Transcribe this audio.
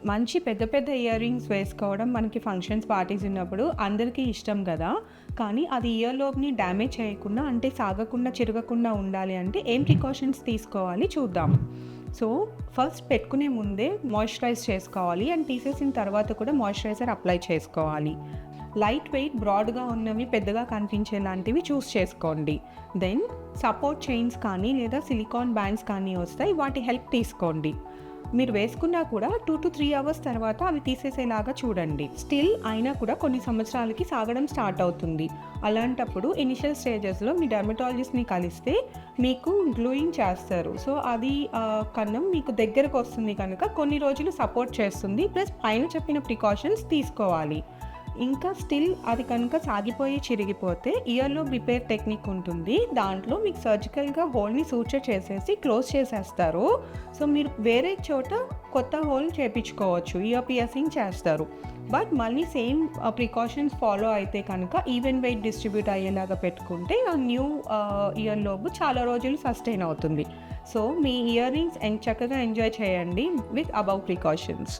మంచి పెద్ద పెద్ద ఇయర్ రింగ్స్ వేసుకోవడం మనకి ఫంక్షన్స్, పార్టీస్ ఉన్నప్పుడు అందరికీ ఇష్టం కదా! కానీ అది ఇయర్ లోబ్‌ని డ్యామేజ్ చేయకుండా, అంటే సాగకుండా, చిరగకుండా ఉండాలి అంటే ఏం ప్రికాషన్స్ తీసుకోవాలి చూద్దాం. సో, ఫస్ట్ పెట్టుకునే ముందే మాయిశ్చరైజ్ చేసుకోవాలి అండ్ తీసేసిన తర్వాత కూడా మాయిశ్చరైజర్ అప్లై చేసుకోవాలి. లైట్ వెయిట్, బ్రాడ్‌గా ఉన్నవి, పెద్దగా కనిపించేలాంటివి చూస్ చేసుకోండి. దెన్ సపోర్ట్ చైన్స్ కానీ లేదా సిలికాన్ బ్యాండ్స్ కానీ వస్తాయి, వాటి హెల్ప్ తీసుకోండి. మీరు వేసుకున్నా కూడా 2-3 అవర్స్ తర్వాత అవి తీసేసేలాగా చూడండి. స్టిల్ అయినా కూడా కొన్ని సంవత్సరాలకి సాగడం స్టార్ట్ అవుతుంది. అలాంటప్పుడు ఇనిషియల్ స్టేజెస్లో మీ డెర్మటాలజిస్ట్ని కలిస్తే మీకు గ్లూయింగ్ చేస్తారు. సో అది కన్నం మీకు దగ్గరకు వస్తుంది కనుక కొన్ని రోజులు సపోర్ట్ చేస్తుంది. ప్లస్ పైన చెప్పిన ప్రికాషన్స్ తీసుకోవాలి. ఇంకా స్టిల్ అది కనుక సాగిపోయి చిరిగిపోతే ఇయర్లో రిపేర్ టెక్నిక్ ఉంటుంది. దాంట్లో మీకు సర్జికల్గా హోల్ని సూచర్ చేసేసి క్లోజ్ చేసేస్తారు. సో మీరు వేరే చోట కొత్త హోల్ చేపించుకోవచ్చు, ఇయర్ పియర్సింగ్ చేస్తారు. బట్ మళ్ళీ సేమ్ ప్రికాషన్స్ ఫాలో అయితే కనుక ఈవెన్ వెయిట్ డిస్ట్రిబ్యూట్ అయ్యేలాగా పెట్టుకుంటే ఆ న్యూ ఇయర్ లోబు చాలా రోజులు సస్టైన్ అవుతుంది. సో మీ ఇయర్ రింగ్స్ చక్కగా ఎంజాయ్ చేయండి విత్ అబౌవ్ ప్రికాషన్స్.